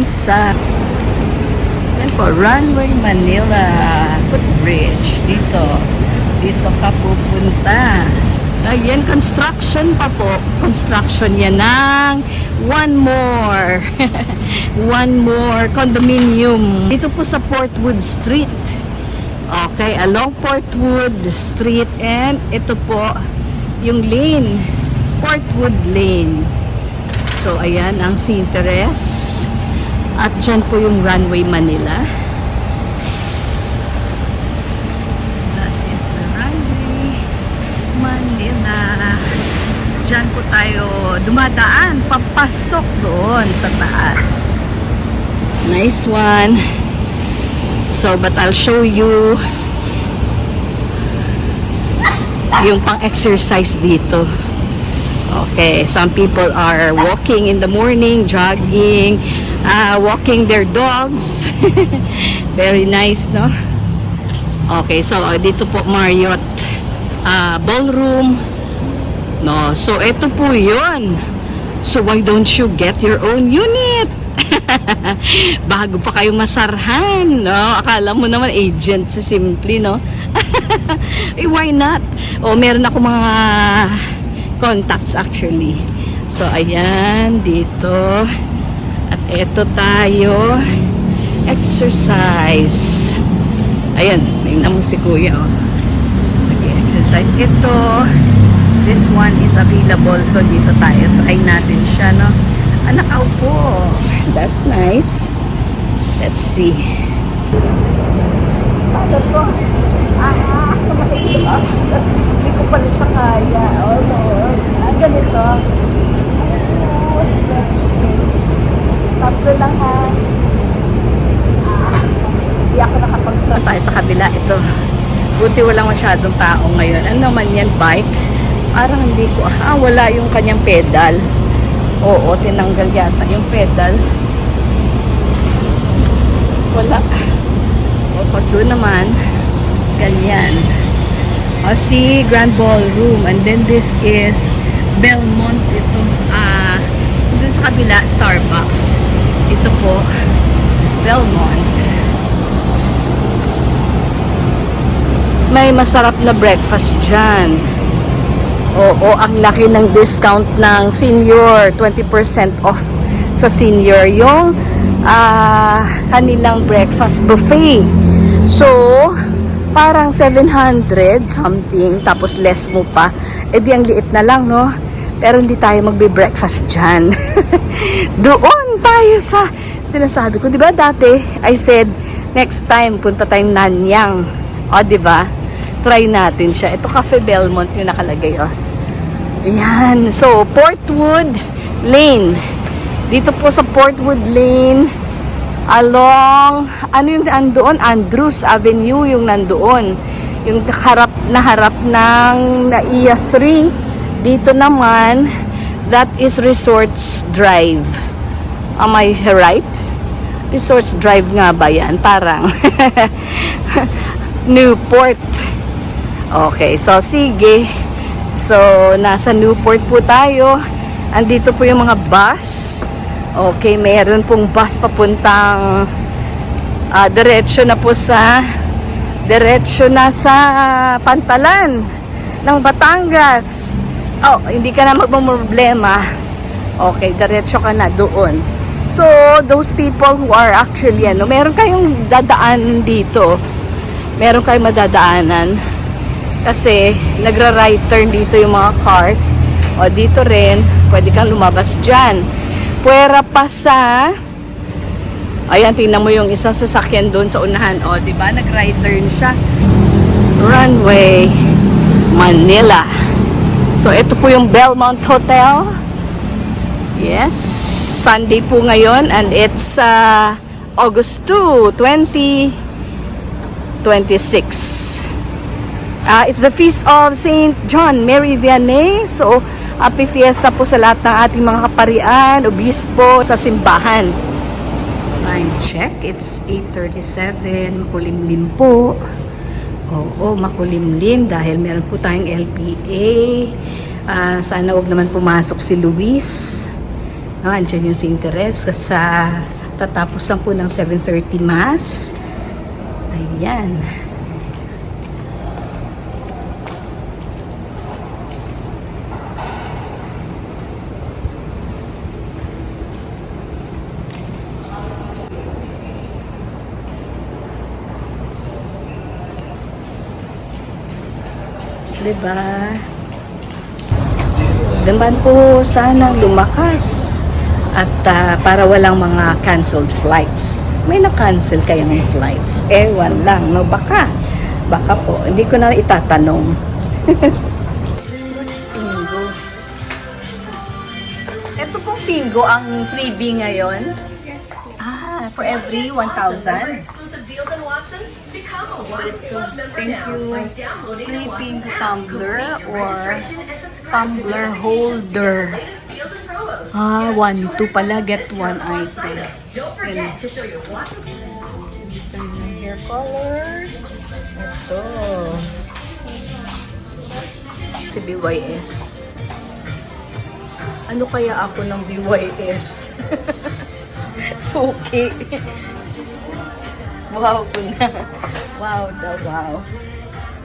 sa yan po, Runway Manila footbridge. Dito ka pupunta. Ayan, construction pa po. Construction yan ng one more one more condominium dito po sa Portwood Street. Okay, along Portwood Street, and ito po yung lane, Portwood Lane. So ayan ang Sinteres, at dyan po yung Runway Manila. That is Runway Manila. Dyan po tayo dumadaan, papasok doon sa taas. Nice one. So, but I'll show you yung pang-exercise dito. Okay, some people are walking in the morning, jogging, walking their dogs. Very nice, no? Okay, so dito po Marriott Ballroom. No, so ito po yun. So why don't you get your own unit? Bago pa kayo masarhan, no? Akala mo naman agent si Simply, no? Eh, why not? O, meron ako mga contacts actually. So ayan, dito. At eto tayo. Exercise. Ayan, tingnan mo si Kuya, oh. Nag-exercise. Ito, this one is available. So dito tayo. Try natin siya, no? Nakaupo. That's nice. Let's see. Ano to? Hindi ko pala siya kaya. Oh, Lord. Ganito. Stretching. Tatlo lang, ha. Hindi ako nakapagpunta tayo sa kabila. Ito. Buti walang masyadong tao ngayon. Ano naman yan? Bike? Parang hindi ko. Wala yung kanyang pedal. Oo, tinanggal yata yung pedal. Wala. O, pag doon naman, ganyan. O, si Grand Ballroom. And then this is Belmont. Ito, doon sa kabila, Starbucks. Ito po, Belmont. May masarap na breakfast dyan. Oo, ang laki ng discount ng senior, 20% off sa senior yung kanilang breakfast buffet. So, parang 700 something, tapos less mo pa. Eh di ang liit na lang, no? Pero hindi tayo magbe-breakfast dyan. Doon tayo sa sinasabi ko. Diba dati, I said, next time, punta tayong Nanyang. O, diba? Try natin siya. Ito, Cafe Belmont yung nakalagay, oh. Ayan. So, Portwood Lane. Dito po sa Portwood Lane, along, ano yung nandoon? Andrews Avenue yung nandoon. Yung harap ng NAIA 3. Dito naman, that is Resorts Drive. Am I right? Resorts Drive nga ba yan? Parang Newport. Okay, so sige. So, nasa Newport po tayo. Andito po yung mga bus. Okay, mayroon pong bus papuntang diretso na sa Pantalan ng Batangas. Oh, hindi ka na magmumroblema. Okay, diretso ka na doon. So, those people who are actually, meron kayong dadaanan dito. Meron kayong madadaanan. Kasi, nagra-right turn dito yung mga cars. O, dito rin, pwede kang lumabas dyan. Puwera pa sa, ayan, tingnan mo yung isang sasakyan doon sa unahan. O, diba? Nag-right turn siya. Runway Manila. So, ito po yung Belmont Hotel. Yes. Sunday po ngayon. And it's August 2, 2026. It's the feast of St. John Mary Vianney. So, happy fiesta po sa lahat ng ating mga kaparian, obispo sa simbahan. Time check. It's 8:37. Makulimlim po. Oo, makulimlim dahil meron po tayong LPA. Sana wag naman pumasok si Luis. Andyan yung Sinteres sa Tatapos lang po ng 7:30 mass. Ayan. Diba? Naman po sana lumakas at para walang mga canceled flights. May na-cancel kayang flights? Ewan lang, no? Baka po. Hindi ko na itatanong. What's Pingo? Ito pong Pingo ang freebie ngayon. For every 1,000. Thank you. Free Pingo tumbler or tumbler holder. 1, 2 pala, get 1 item. Yan. Hair color. Ito. Si BYS. Ano kaya ako ng BYS? Suki. Wow po na. Wow daw, wow.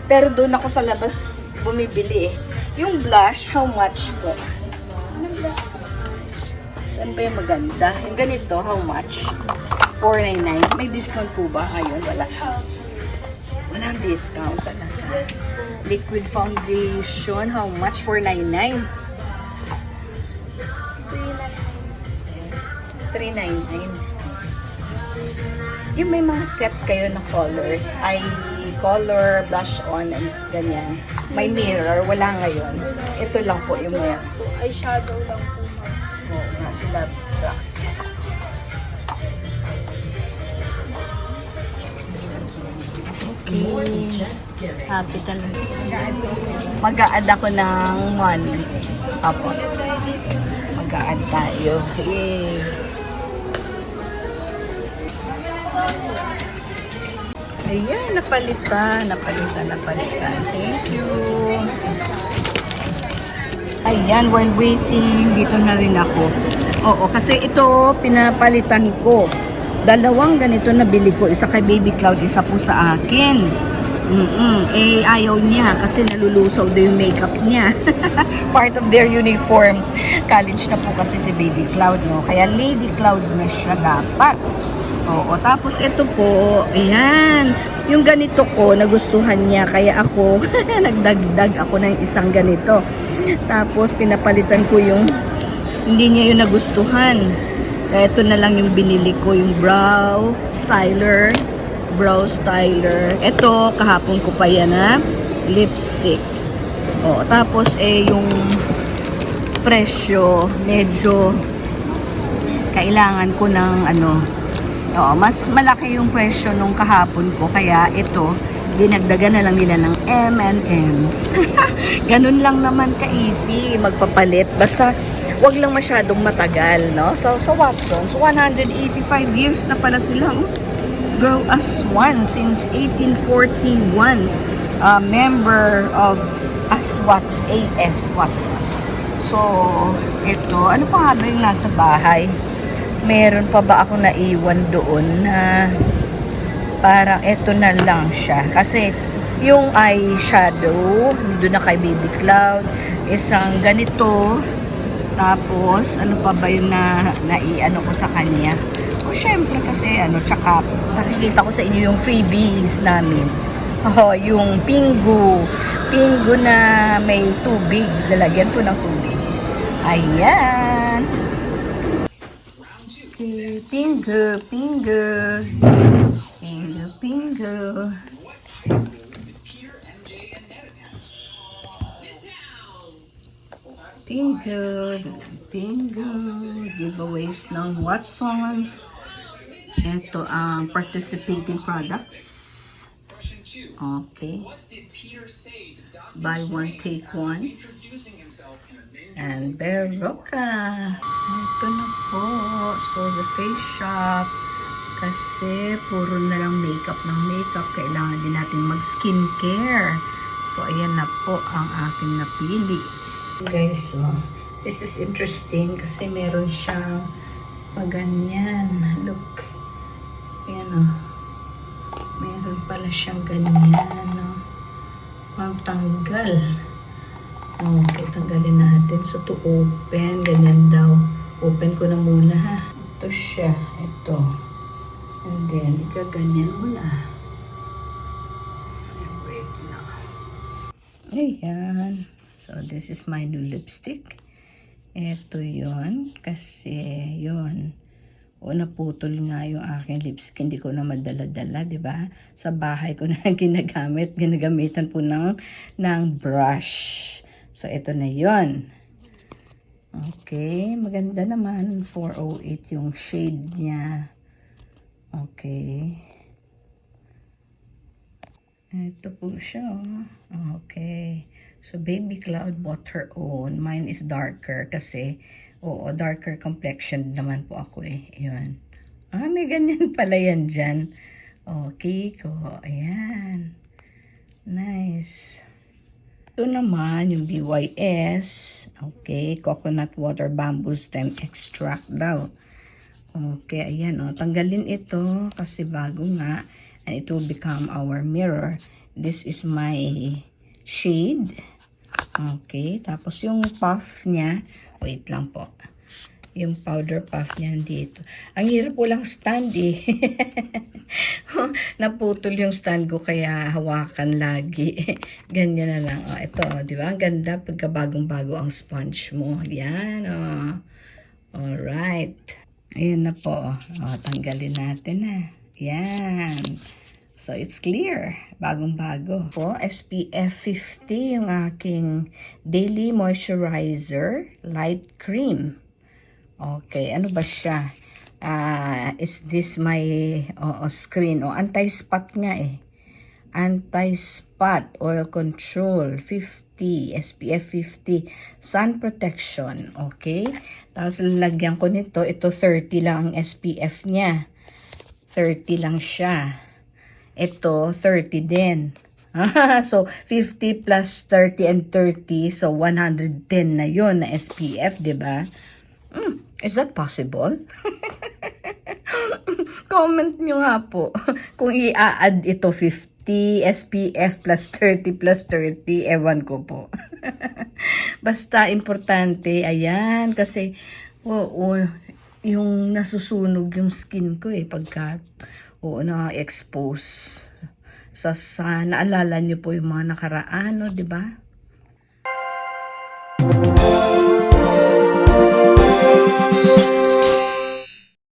Pero doon ako sa labas bumibili eh. Yung blush, how much po? Anong blush? Saan ba yung maganda? Yung ganito, how much? $4.99. May discount po ba? Ayun, wala. Walang discount talaga. Liquid foundation, how much? $4.99. $3.99. Yung may mga set kayo na colors, ay color, blush on, and ganyan. May mirror, wala ngayon. Ito lang po yung meron. Eyeshadow lang po. Oo, nasa Lovestruck. Okay. Happy talaga. Mag-a-add ako ng 1. Apo. Mag-a-add tayo. Yay! Ayan, napalitan. Thank you. Ayan, while waiting, dito na rin ako. Oo, kasi ito, pinapalitan ko. 2 ganito na bili ko. Isa kay Baby Cloud, isa po sa akin. Eh, ayaw niya kasi nalulusaw daw yung makeup niya. Part of their uniform. College na po kasi si Baby Cloud, no? Kaya Lady Cloud na siya dapat. Oo, tapos ito po, ayan, yung ganito ko, nagustuhan niya, kaya ako, nagdagdag ako ng isang ganito. Tapos, pinapalitan ko yung, hindi niya yung nagustuhan. Kaya ito na lang yung binili ko, yung brow styler. Ito, kahapon ko pa yan, ha? Lipstick. Oo, tapos, yung presyo, medyo, kailangan ko ng, oo, mas malaki yung presyo nung kahapon ko. Kaya ito, dinagdagan na lang nila ng M&M's. Ganun lang naman ka-easy magpapalit. Basta, wag lang masyadong matagal, no? So Watsons, 185 years na pala silang Grow as One since 1841. Member of ASWATS, Watson. So, ito, ano pa nga ba yung nasa bahay? Meron pa ba ako naiwan doon na parang ito na lang siya. Kasi yung eyeshadow, doon na kay Baby Cloud, isang ganito, tapos ano pa ba yung naiano ko sa kanya. O syempre kasi tsaka nakikita ko sa inyo yung freebies namin. Yung Pingo na may tubig, lalagyan ko ng tubig. Ayan. Pingo. Giveaways ng Watsons. Ito ang participating products. Okay. Buy one, take one. And Berocca. Ito na po. So, the face shop. Kasi puro na lang makeup ng makeup. Kailangan din natin mag-skincare. So, ayan na po ang aking napili. Guys, this is interesting kasi meron siyang Pag ganyan, look. Ayan o. Meron pala siyang ganyan, no? Ang tanggal. Okay, tanggalin natin. So, to open, ganyan daw. Open ko na muna, ha? Ito siya. Ito. And then, ikaganyan mo na. Wait lang. Ayan. So, this is my new lipstick. Ito yon kasi yon naputol nga yung aking lipstick. Hindi ko na madala-dala, di ba? Sa bahay ko na ginagamitan po ng brush. So, ito na yon. Okay, maganda naman. 408 yung shade niya. Okay. Ito po siya. Okay. So, Baby Cloud bought her own. Mine is darker kasi, darker complexion naman po ako eh. Yun. May ganyan pala yan dyan. Okay ko. Ayan. Nice. Ito naman, yung BYS. Okay. Coconut water bamboo stem extract daw. Okay. Ayan. Tanggalin ito kasi bago nga. And it will become our mirror. This is my shade. Okay. Tapos yung puff niya, wait lang po. Yung powder puff niya dito. Ang hirap po lang stand eh. Naputol yung stand ko kaya hawakan lagi. Ganyan na lang. Ito, di ba? Ang ganda pagka bagong-bago ang sponge mo. Yan, Alright. Ayun na po. Tanggalin natin na. Yan. So, it's clear. Bagong-bago. Po, SPF 50 yung aking Daily Moisturizer Light Cream. Okay, ano ba siya? Is this my screen? Anti-spot nga eh. Anti-spot oil control 50, SPF 50, sun protection. Okay? Tapos lalagyan ko nito, ito 30 lang ang SPF niya. 30 lang siya. Ito 30 din. So 50 plus 30 and 30, so 110 na yon na SPF, 'di ba? Is that possible? Comment nyo nga po kung i-add ito 50 SPF plus 30, ewan ko po. Basta importante, ayan, kasi yung nasusunog yung skin ko eh pagka na-expose. Naalala nyo po yung mga nakaraan, di ba?